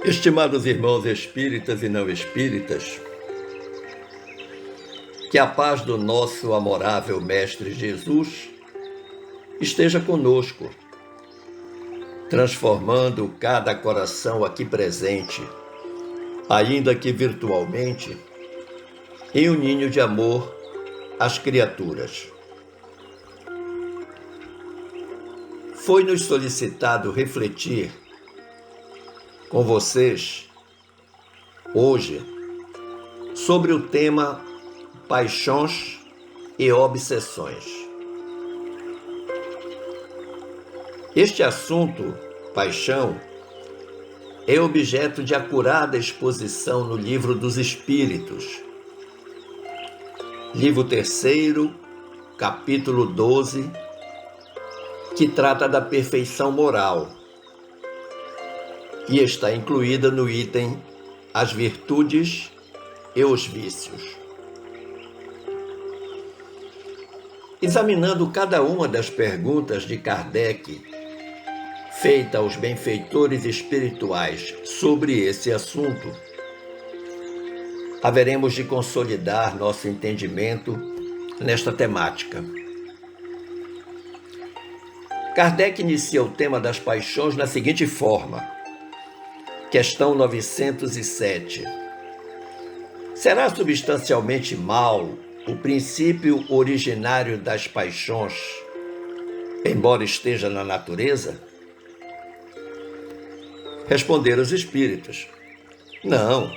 Estimados irmãos espíritas e não espíritas, que a paz do nosso amorável Mestre Jesus esteja conosco, transformando cada coração aqui presente, ainda que virtualmente, em um ninho de amor às criaturas. Foi-nos solicitado refletir com vocês hoje sobre o tema paixões e obsessões. Este assunto, paixão, é objeto de acurada exposição no Livro dos Espíritos, livro 3º, capítulo 12, que trata da perfeição moral, e está incluída no item As Virtudes e os Vícios. Examinando cada uma das perguntas de Kardec, feita aos benfeitores espirituais sobre esse assunto, haveremos de consolidar nosso entendimento nesta temática. Kardec inicia o tema das paixões na seguinte forma: Questão 907. Será substancialmente mal o princípio originário das paixões, embora esteja na natureza? Responderam os espíritos: não.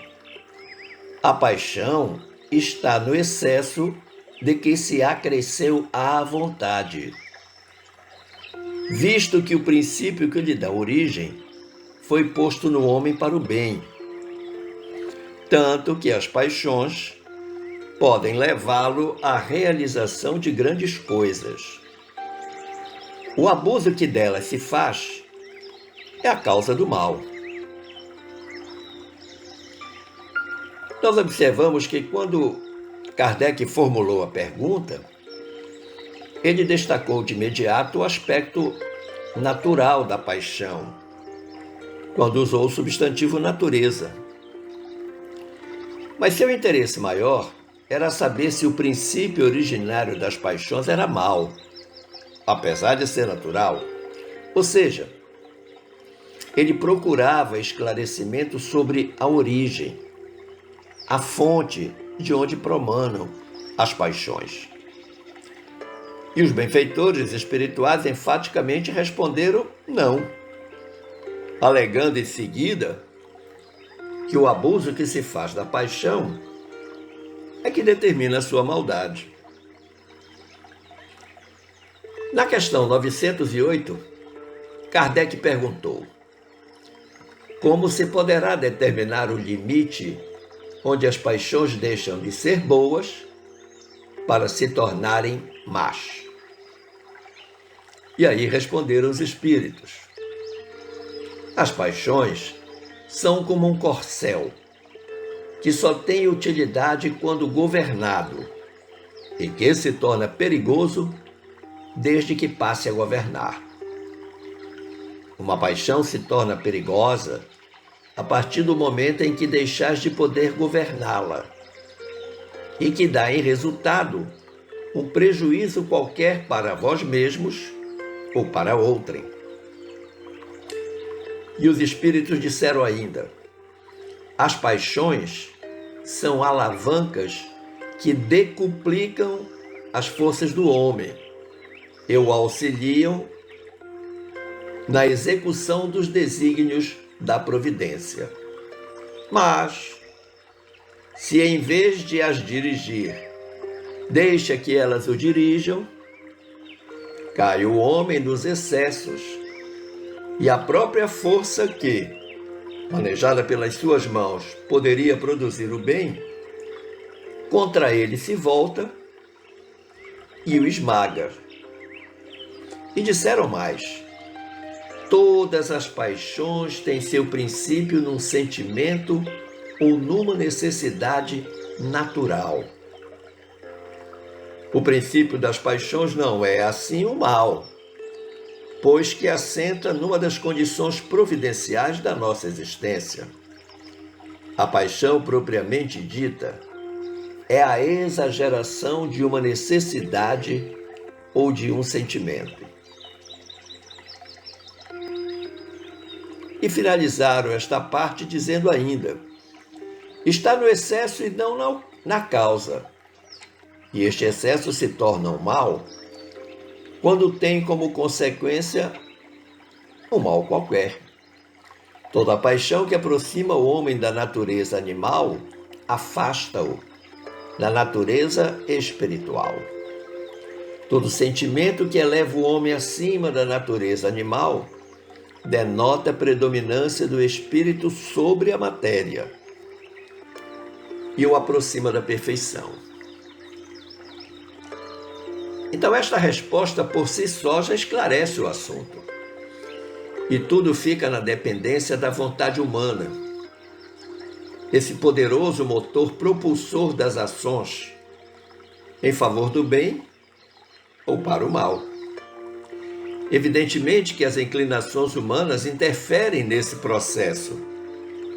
A paixão está no excesso de que se acresceu à vontade, visto que o princípio que lhe dá origem foi posto no homem para o bem, tanto que as paixões podem levá-lo à realização de grandes coisas. O abuso que delas se faz é a causa do mal. Nós observamos que quando Kardec formulou a pergunta, ele destacou de imediato o aspecto natural da paixão, quando usou o substantivo natureza. Mas seu interesse maior era saber se o princípio originário das paixões era mau, apesar de ser natural. Ou seja, ele procurava esclarecimento sobre a origem, a fonte de onde promanam as paixões. E os benfeitores espirituais enfaticamente responderam não, alegando em seguida que o abuso que se faz da paixão é que determina a sua maldade. Na questão 908, Kardec perguntou: como se poderá determinar o limite onde as paixões deixam de ser boas para se tornarem más? E aí responderam os espíritos: as paixões são como um corcel, que só tem utilidade quando governado, e que se torna perigoso desde que passe a governar. Uma paixão se torna perigosa a partir do momento em que deixas de poder governá-la, e que dá em resultado um prejuízo qualquer para vós mesmos ou para outrem. E os espíritos disseram ainda: as paixões são alavancas que decuplicam as forças do homem e o auxiliam na execução dos desígnios da providência. Mas, se em vez de as dirigir, deixa que elas o dirijam, cai o homem nos excessos, e a própria força que, manejada pelas suas mãos, poderia produzir o bem, contra ele se volta e o esmaga. E disseram mais: todas as paixões têm seu princípio num sentimento ou numa necessidade natural. O princípio das paixões não é assim o mal, pois que assenta numa das condições providenciais da nossa existência. A paixão propriamente dita é a exageração de uma necessidade ou de um sentimento. E finalizaram esta parte dizendo ainda: está no excesso e não na causa. E este excesso se torna um mal quando tem como consequência um mal qualquer. Toda paixão que aproxima o homem da natureza animal afasta-o da natureza espiritual. Todo sentimento que eleva o homem acima da natureza animal denota a predominância do espírito sobre a matéria e o aproxima da perfeição. Então, esta resposta por si só já esclarece o assunto. E tudo fica na dependência da vontade humana. Esse poderoso motor propulsor das ações em favor do bem ou para o mal. Evidentemente que as inclinações humanas interferem nesse processo,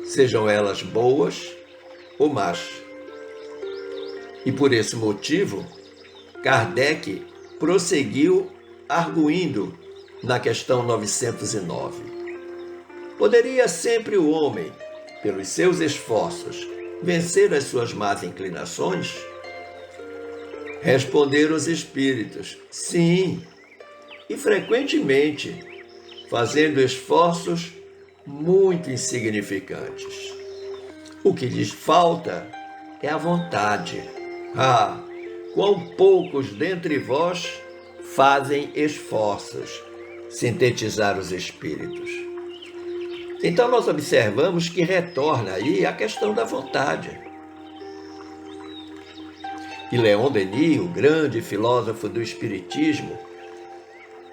sejam elas boas ou más. E por esse motivo, Kardec prosseguiu arguindo na questão 909. Poderia sempre o homem, pelos seus esforços, vencer as suas más inclinações? Responderam os espíritos: sim, e frequentemente, fazendo esforços muito insignificantes. O que lhes falta é a vontade. Ah, quão poucos dentre vós fazem esforços, sintetizaram os espíritos. Então nós observamos que retorna aí a questão da vontade. E Leon Denis, o grande filósofo do espiritismo,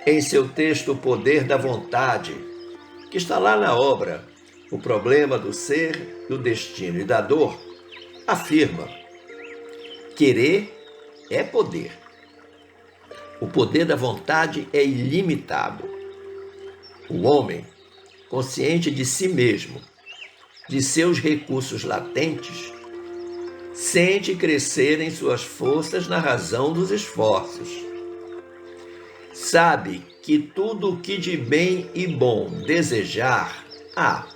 em seu texto O Poder da Vontade, que está lá na obra O Problema do Ser, do Destino e da Dor, afirma: querer é poder. O poder da vontade é ilimitado. O homem, consciente de si mesmo, de seus recursos latentes, sente crescer em suas forças na razão dos esforços. Sabe que tudo o que de bem e bom desejar há,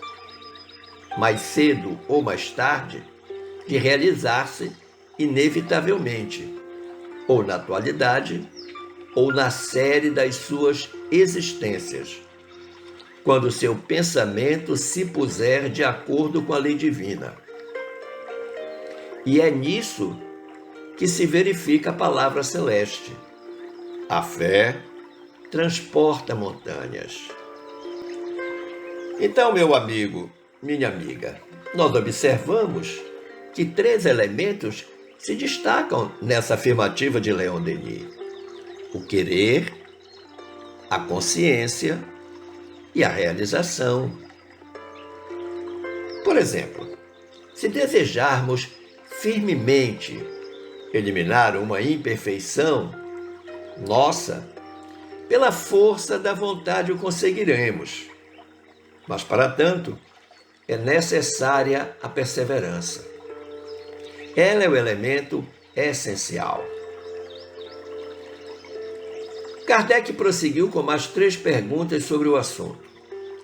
mais cedo ou mais tarde, de realizar-se inevitavelmente, ou na atualidade, ou na série das suas existências, quando seu pensamento se puser de acordo com a lei divina. E é nisso que se verifica a palavra celeste. A fé transporta montanhas. Então, meu amigo, minha amiga, nós observamos que 3 elementos se destacam nessa afirmativa de Leon Denis: o querer, a consciência e a realização. Por exemplo, se desejarmos firmemente eliminar uma imperfeição nossa, pela força da vontade o conseguiremos. Mas, para tanto, é necessária a perseverança. Ela é o elemento essencial. Kardec prosseguiu com mais 3 perguntas sobre o assunto.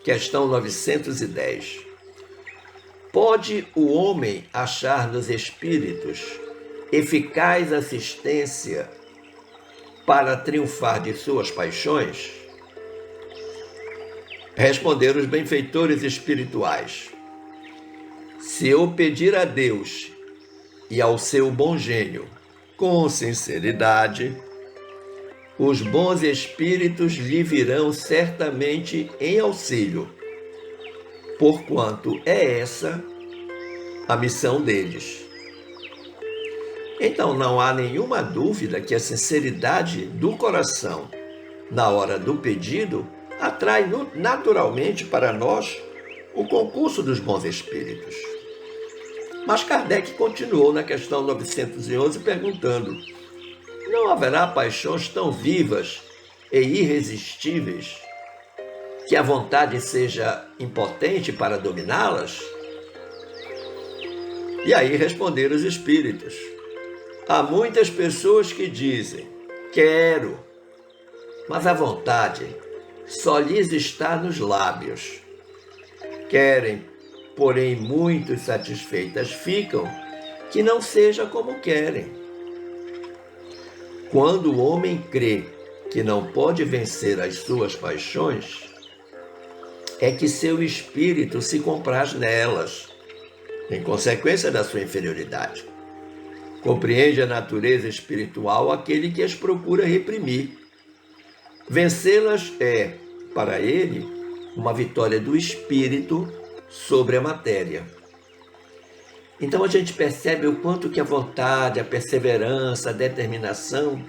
Questão 910. Pode o homem achar nos espíritos eficaz assistência para triunfar de suas paixões? Responderam os benfeitores espirituais: se eu pedir a Deus e ao seu bom gênio com sinceridade, os bons espíritos lhe virão certamente em auxílio, porquanto é essa a missão deles. Então não há nenhuma dúvida que a sinceridade do coração, na hora do pedido, atrai naturalmente para nós o concurso dos bons espíritos. Mas Kardec continuou na questão 911 perguntando: não haverá paixões tão vivas e irresistíveis que a vontade seja impotente para dominá-las? E aí responderam os espíritos: há muitas pessoas que dizem, quero, mas a vontade só lhes está nos lábios. Querem, porém muito satisfeitas ficam, que não seja como querem. Quando o homem crê que não pode vencer as suas paixões, é que seu espírito se compraz nelas, em consequência da sua inferioridade. Compreende a natureza espiritual aquele que as procura reprimir. Vencê-las é, para ele, uma vitória do espírito sobre a matéria. Então a gente percebe o quanto que a vontade, a perseverança, a determinação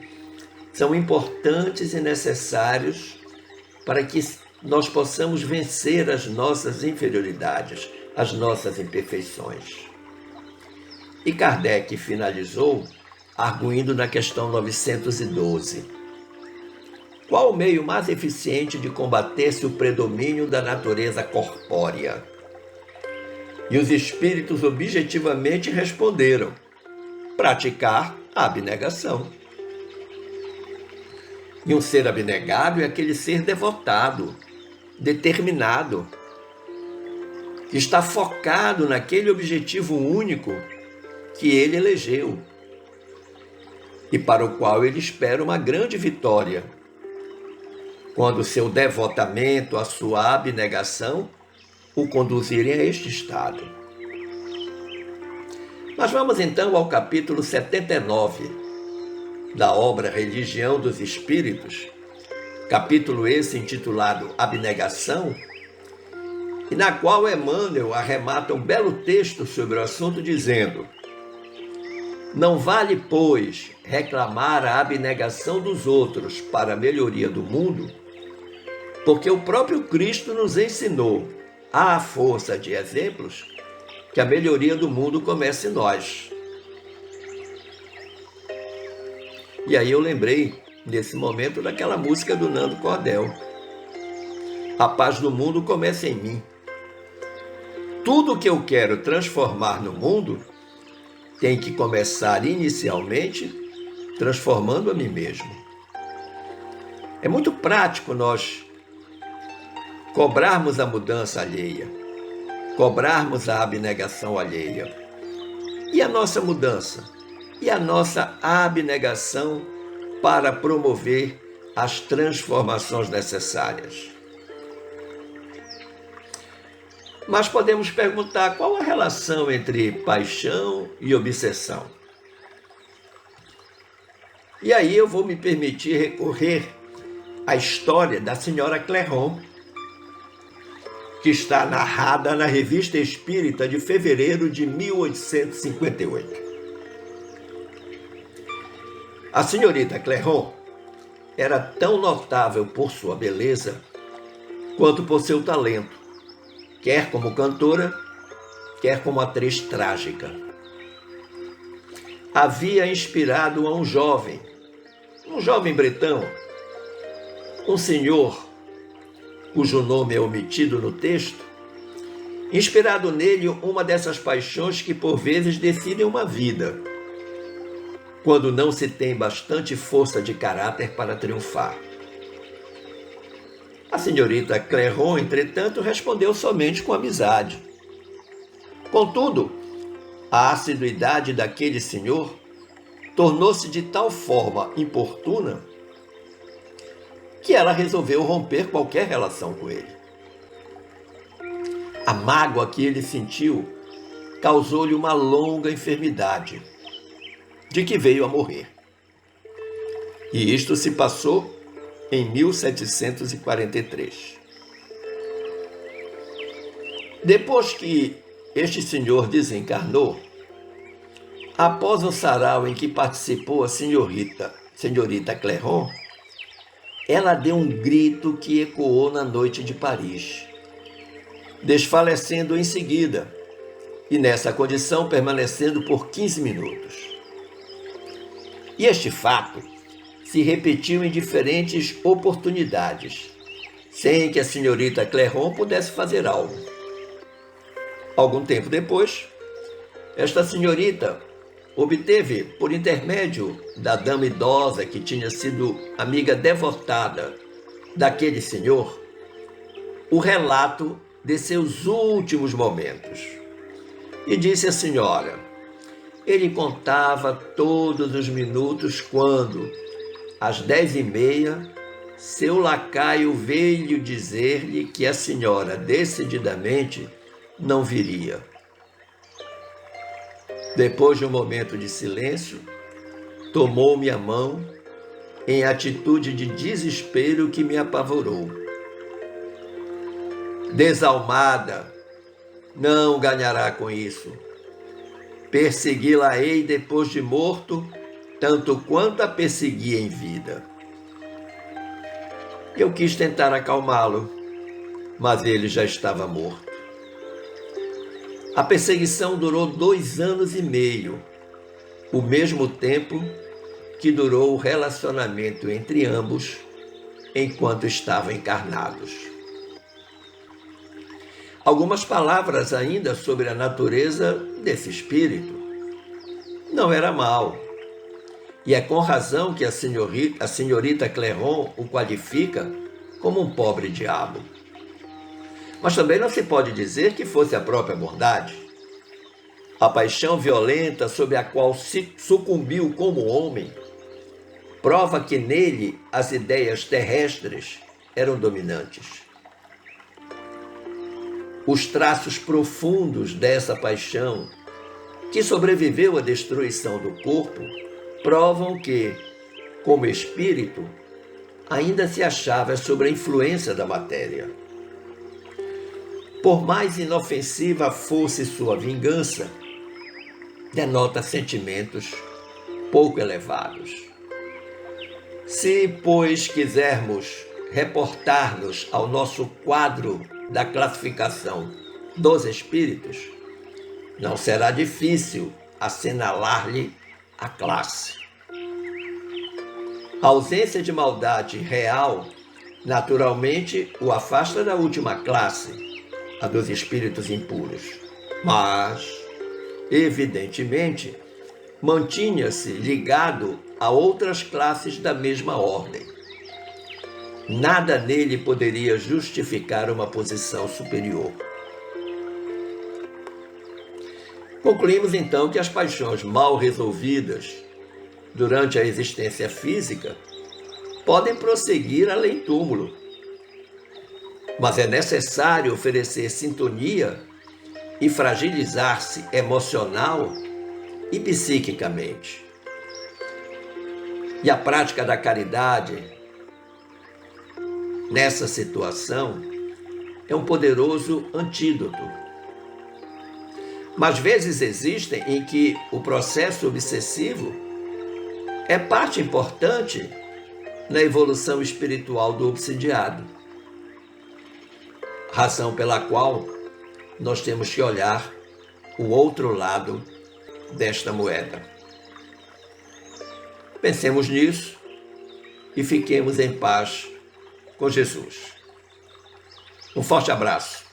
são importantes e necessários para que nós possamos vencer as nossas inferioridades, as nossas imperfeições. E Kardec finalizou arguindo na questão 912. Qual o meio mais eficiente de combater-se o predomínio da natureza corpórea? E os espíritos objetivamente responderam: praticar a abnegação. E um ser abnegado é aquele ser devotado, determinado, que está focado naquele objetivo único que ele elegeu e para o qual ele espera uma grande vitória, quando seu devotamento, a sua abnegação, o conduzirem a este estado. Mas vamos então ao capítulo 79 da obra Religião dos Espíritos, capítulo esse intitulado Abnegação, e na qual Emmanuel arremata um belo texto sobre o assunto dizendo: não vale, pois, reclamar a abnegação dos outros para a melhoria do mundo, porque o próprio Cristo nos ensinou, à força de exemplos, que a melhoria do mundo começa em nós. E aí eu lembrei, nesse momento, daquela música do Nando Cordel: a paz do mundo começa em mim. Tudo que eu quero transformar no mundo tem que começar inicialmente transformando a mim mesmo. É muito prático nós cobrarmos a mudança alheia, cobrarmos a abnegação alheia. E a nossa mudança? E a nossa abnegação para promover as transformações necessárias? Mas podemos perguntar qual a relação entre paixão e obsessão. E aí eu vou me permitir recorrer à história da senhora Clairron, que está narrada na Revista Espírita de fevereiro de 1858. A senhorita Clairron era tão notável por sua beleza quanto por seu talento, quer como cantora, quer como atriz trágica. Havia inspirado a um jovem bretão, um senhor cujo nome é omitido no texto, inspirado nele uma dessas paixões que por vezes decidem uma vida, quando não se tem bastante força de caráter para triunfar. A senhorita Clairron, entretanto, respondeu somente com amizade. Contudo, a assiduidade daquele senhor tornou-se de tal forma importuna que ela resolveu romper qualquer relação com ele. A mágoa que ele sentiu causou-lhe uma longa enfermidade, de que veio a morrer. E isto se passou em 1743. Depois que este senhor desencarnou, após o sarau em que participou a senhorita Clairron, ela deu um grito que ecoou na noite de Paris, desfalecendo em seguida, e nessa condição permanecendo por 15 minutos. E este fato se repetiu em diferentes oportunidades, sem que a senhorita Clairron pudesse fazer algo. Algum tempo depois, Esta senhorita obteve, por intermédio da dama idosa que tinha sido amiga devotada daquele senhor, o relato de seus últimos momentos. E disse à senhora: ele contava todos os minutos quando, às 10h30, seu lacaio veio dizer-lhe que a senhora decididamente não viria. Depois de um momento de silêncio, tomou-me a mão em atitude de desespero que me apavorou. Desalmada, não ganhará com isso. Persegui-la-ei depois de morto, tanto quanto a persegui em vida. Eu quis tentar acalmá-lo, mas ele já estava morto. A perseguição durou 2 anos e meio, o mesmo tempo que durou o relacionamento entre ambos enquanto estavam encarnados. Algumas palavras ainda sobre a natureza desse espírito. Não era mau, e é com razão que a senhorita Clairon o qualifica como um pobre diabo. Mas também não se pode dizer que fosse a própria bondade. A paixão violenta sob a qual se sucumbiu como homem prova que nele as ideias terrestres eram dominantes. Os traços profundos dessa paixão, que sobreviveu à destruição do corpo, provam que, como espírito, ainda se achava sob a influência da matéria. Por mais inofensiva fosse sua vingança, denota sentimentos pouco elevados. Se, pois, quisermos reportar-nos ao nosso quadro da classificação dos espíritos, não será difícil assinalar-lhe a classe. A ausência de maldade real, naturalmente, o afasta da última classe, a dos espíritos impuros. Mas, evidentemente, mantinha-se ligado a outras classes da mesma ordem. Nada nele poderia justificar uma posição superior. Concluímos então que as paixões mal resolvidas durante a existência física podem prosseguir além túmulo. Mas é necessário oferecer sintonia e fragilizar-se emocional e psiquicamente. E a prática da caridade, nessa situação, é um poderoso antídoto. Mas vezes existem em que o processo obsessivo é parte importante na evolução espiritual do obsidiado. Razão pela qual nós temos que olhar o outro lado desta moeda. Pensemos nisso e fiquemos em paz com Jesus. Um forte abraço.